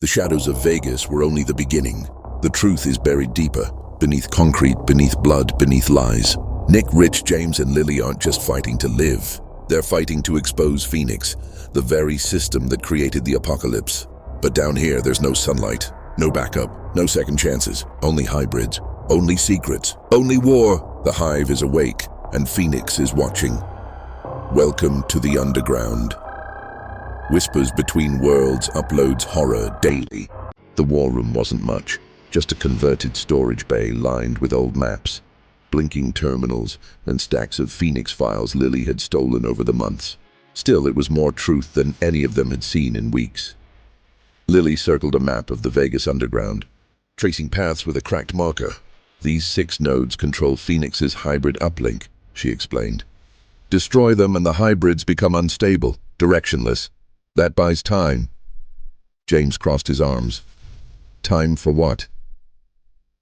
The shadows of Vegas were only the beginning. The truth is buried deeper, beneath concrete, beneath blood, beneath lies. Nick, Rich, James, and Lily aren't just fighting to live. They're fighting to expose Phoenix, the very system that created the apocalypse. But down here, there's no sunlight, no backup, no second chances, only hybrids, only secrets, only war. The hive is awake, and Phoenix is watching. Welcome to the underground. Whispers Between Worlds uploads horror daily. The war room wasn't much, just a converted storage bay lined with old maps, blinking terminals, and stacks of Phoenix files Lily had stolen over the months. Still, it was more truth than any of them had seen in weeks. Lily circled a map of the Vegas underground, tracing paths with a cracked marker. These 6 nodes control Phoenix's hybrid uplink, she explained. Destroy them and the hybrids become unstable, directionless. That buys time. James crossed his arms. Time for what?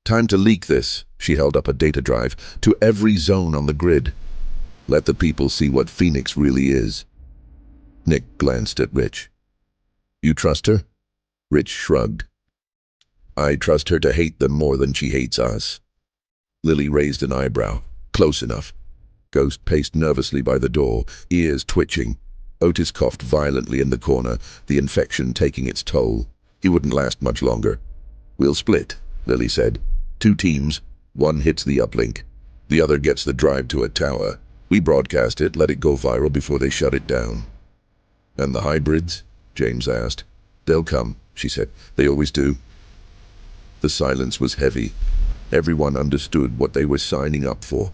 Time to leak this, she held up a data drive, to every zone on the grid. Let the people see what Phoenix really is. Nick glanced at Rich. You trust her? Rich shrugged. I trust her to hate them more than she hates us. Lily raised an eyebrow. Close enough. Ghost paced nervously by the door, ears twitching. Otis coughed violently in the corner, the infection taking its toll. He wouldn't last much longer. We'll split, Lily said. 2 teams. One hits the uplink. The other gets the drive to a tower. We broadcast it, let it go viral before they shut it down. And the hybrids? James asked. They'll come, she said. They always do. The silence was heavy. Everyone understood what they were signing up for,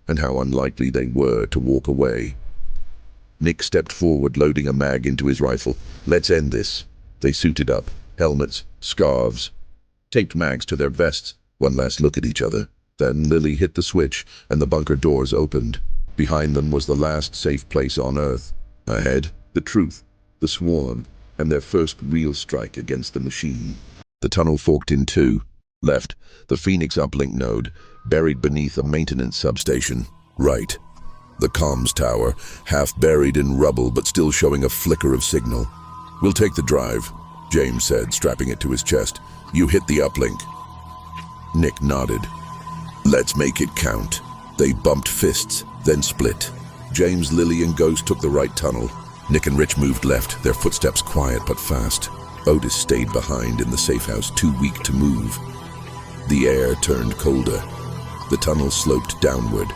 and how unlikely they were to walk away. Nick stepped forward, loading a mag into his rifle. Let's end this. They suited up, helmets, scarves, taped mags to their vests. One last look at each other. Then Lily hit the switch, and the bunker doors opened. Behind them was the last safe place on Earth. Ahead, the truth, the swarm, and their first real strike against the machine. The tunnel forked in 2. Left, the Phoenix uplink node, buried beneath a maintenance substation. Right, the comms tower, half buried in rubble but still showing a flicker of signal. We'll take the drive, James said, strapping it to his chest. You hit the uplink. Nick nodded. Let's make it count. They bumped fists, then split. James, Lily, and Ghost took the right tunnel. Nick and Rich moved left, their footsteps quiet but fast. Otis stayed behind in the safe house, too weak to move. The air turned colder. The tunnel sloped downward.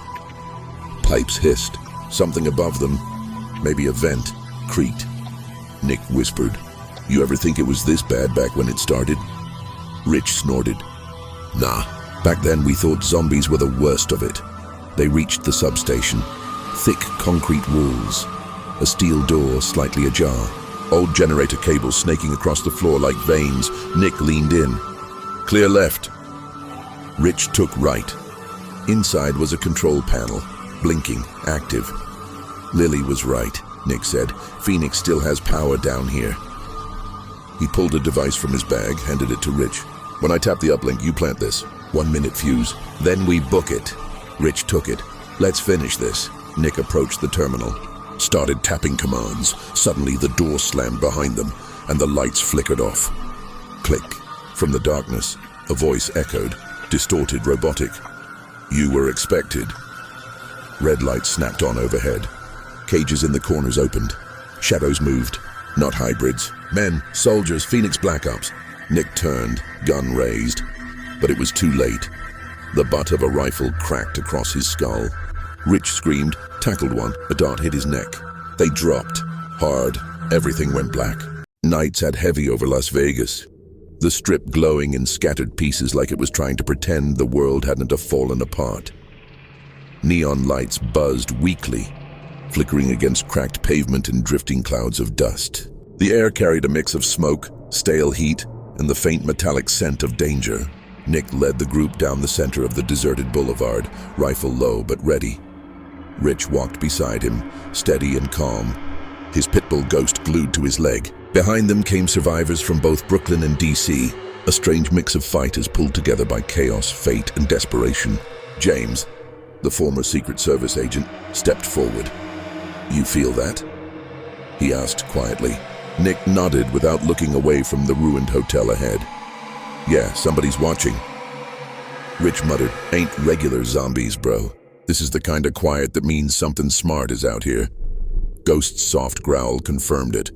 Pipes hissed. Something above them, maybe a vent, creaked. Nick whispered, You ever think it was this bad back when it started? Rich snorted. Nah, back then we thought zombies were the worst of it. They reached the substation. Thick concrete walls. A steel door slightly ajar. Old generator cables snaking across the floor like veins. Nick leaned in. Clear left. Rich took right. Inside was a control panel, blinking, active. Lily was right, Nick said. Phoenix still has power down here. He pulled a device from his bag, handed it to Rich. When I tap the uplink, you plant this. 1-minute fuse. Then we book it. Rich took it. Let's finish this. Nick approached the terminal. Started tapping commands. Suddenly the door slammed behind them, and the lights flickered off. Click. From the darkness, a voice echoed, distorted, robotic. You were expected. Red lights snapped on overhead. Cages in the corners opened. Shadows moved. Not hybrids. Men, soldiers, Phoenix Black Ops. Nick turned, gun raised. But it was too late. The butt of a rifle cracked across his skull. Rich screamed, tackled one, a dart hit his neck. They dropped. Hard. Everything went black. Night sat heavy over Las Vegas. The strip glowing in scattered pieces like it was trying to pretend the world hadn't fallen apart. Neon lights buzzed weakly, flickering against cracked pavement and drifting clouds of dust. The air carried a mix of smoke, stale heat, and the faint metallic scent of danger. Nick led the group down the center of the deserted boulevard, rifle low but ready. Rich walked beside him, steady and calm, his pit bull Ghost glued to his leg. Behind them came survivors from both Brooklyn and DC, a strange mix of fighters pulled together by chaos, fate, and desperation. James, the former Secret Service agent, stepped forward. You feel that? He asked quietly. Nick nodded without looking away from the ruined hotel ahead. Yeah, somebody's watching. Rich muttered, ain't regular zombies, bro. This is the kind of quiet that means something smart is out here. Ghost's soft growl confirmed it.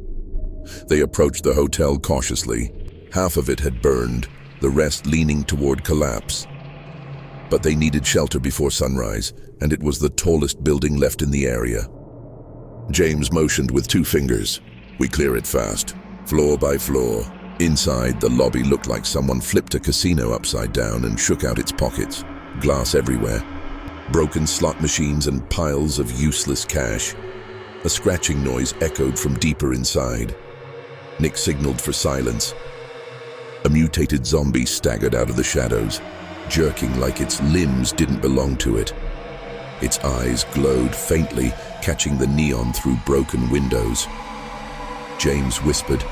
They approached the hotel cautiously. Half of it had burned, the rest leaning toward collapse. But they needed shelter before sunrise, and it was the tallest building left in the area. James motioned with 2 fingers. We clear it fast, floor by floor. Inside, the lobby looked like someone flipped a casino upside down and shook out its pockets. Glass everywhere. Broken slot machines and piles of useless cash. A scratching noise echoed from deeper inside. Nick signaled for silence. A mutated zombie staggered out of the shadows, jerking like its limbs didn't belong to it. Its eyes glowed faintly, catching the neon through broken windows. James whispered,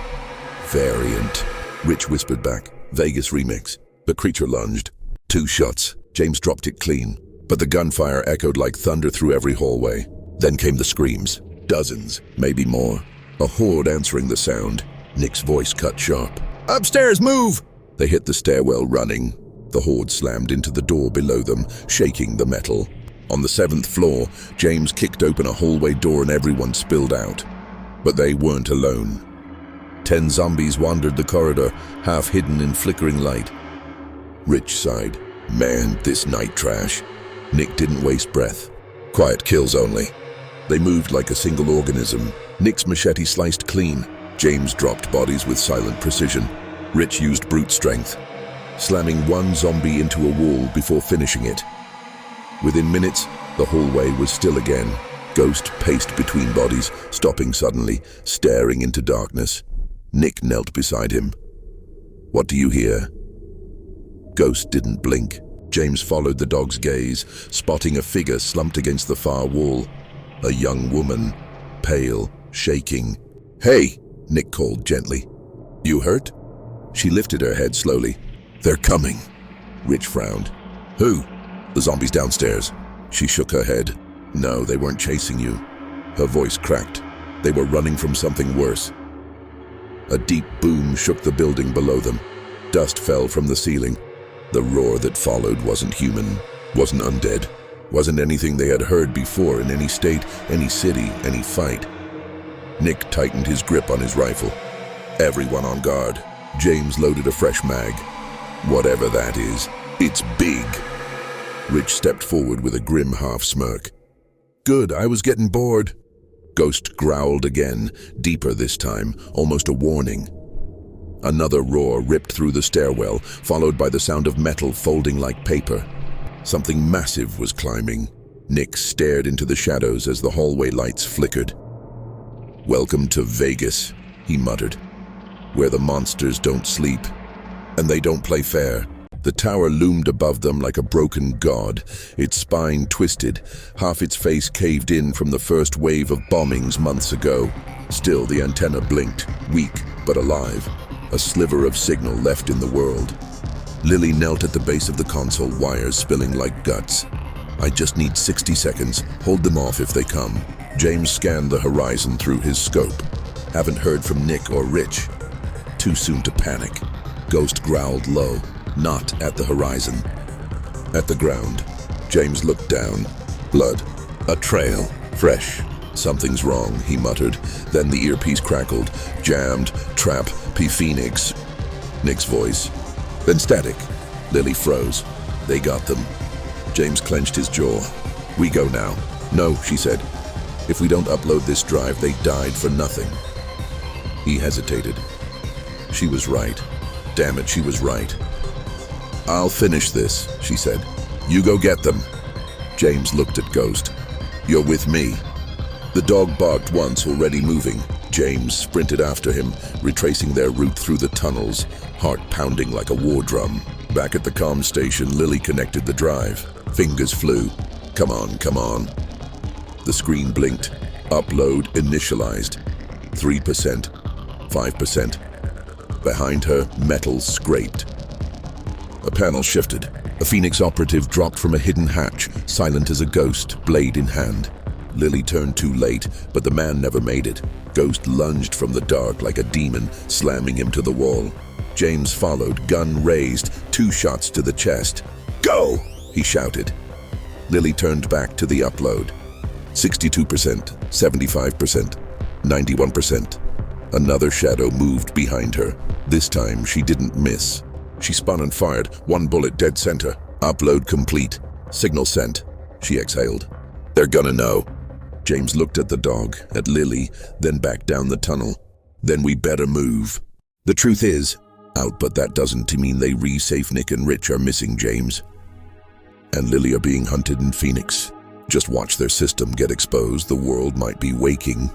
"Variant." Rich whispered back, "Vegas remix." The creature lunged. 2 shots. James dropped it clean, but the gunfire echoed like thunder through every hallway. Then came the screams. Dozens, maybe more. A horde answering the sound. Nick's voice cut sharp. "Upstairs, move!" They hit the stairwell running. The horde slammed into the door below them, shaking the metal. On the 7th floor, James kicked open a hallway door and everyone spilled out. But they weren't alone. 10 zombies wandered the corridor, half hidden in flickering light. Rich sighed. Man, this night trash. Nick didn't waste breath. Quiet kills only. They moved like a single organism. Nick's machete sliced clean. James dropped bodies with silent precision. Rich used brute strength, slamming 1 zombie into a wall before finishing it. Within minutes, the hallway was still again. Ghost paced between bodies, stopping suddenly, staring into darkness. Nick knelt beside him. "What do you hear?" Ghost didn't blink. James followed the dog's gaze, spotting a figure slumped against the far wall. A young woman, pale, shaking. "Hey," Nick called gently. "You hurt?" She lifted her head slowly. "They're coming." Rich frowned. "Who?" "The zombies downstairs." She shook her head. "No, they weren't chasing you." Her voice cracked. They were running from something worse. A deep boom shook the building below them. Dust fell from the ceiling. The roar that followed wasn't human, wasn't undead, wasn't anything they had heard before in any state, any city, any fight. Nick tightened his grip on his rifle. Everyone on guard. James loaded a fresh mag. "Whatever that is, it's big." Rich stepped forward with a grim half-smirk. "Good, I was getting bored." Ghost growled again, deeper this time, almost a warning. Another roar ripped through the stairwell, followed by the sound of metal folding like paper. Something massive was climbing. Nick stared into the shadows as the hallway lights flickered. "Welcome to Vegas," he muttered, "where the monsters don't sleep, and they don't play fair." The tower loomed above them like a broken god, its spine twisted, half its face caved in from the first wave of bombings months ago. Still, the antenna blinked, weak but alive, a sliver of signal left in the world. Lily knelt at the base of the console, wires spilling like guts. "I just need 60 seconds. Hold them off if they come." James scanned the horizon through his scope. "Haven't heard from Nick or Rich." Too soon to panic. Ghost growled low. "Not at the horizon." At the ground, James looked down. Blood. A trail. Fresh. "Something's wrong," he muttered. Then the earpiece crackled. "Jammed. Trap. P-Phoenix." Nick's voice. Then static. Lily froze. "They got them." James clenched his jaw. "We go now." "No," she said. "If we don't upload this drive, they died for nothing." He hesitated. She was right. Damn it, she was right. "I'll finish this," she said. "You go get them." James looked at Ghost. "You're with me." The dog barked once, already moving. James sprinted after him, retracing their route through the tunnels, heart pounding like a war drum. Back at the comm station, Lily connected the drive. Fingers flew. "Come on, come on." The screen blinked. Upload initialized. 3%. 5%. Behind her, metal scraped. A panel shifted. A Phoenix operative dropped from a hidden hatch, silent as a ghost, blade in hand. Lily turned too late, but the man never made it. Ghost lunged from the dark like a demon, slamming him to the wall. James followed, gun raised, 2 shots to the chest. "Go!" he shouted. Lily turned back to the upload. 62%, 75%, 91%. Another shadow moved behind her. This time, she didn't miss. She spun and fired, 1 bullet dead center. Upload complete. Signal sent. She exhaled. "They're gonna know." James looked at the dog, at Lily, then back down the tunnel. "Then we better move." "The truth is out, but that doesn't mean they re-safe Nick and Rich are missing, James. And Lily are being hunted in Phoenix. Just watch their system get exposed. The world might be waking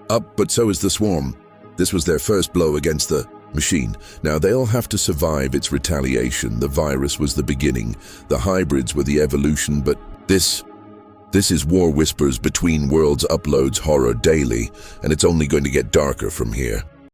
up, but so is the swarm. This was their first blow against the machine. Now they'll have to survive its retaliation. The virus was the beginning. The hybrids were the evolution, but this is War Whispers Between Worlds uploads horror daily, and it's only going to get darker from here.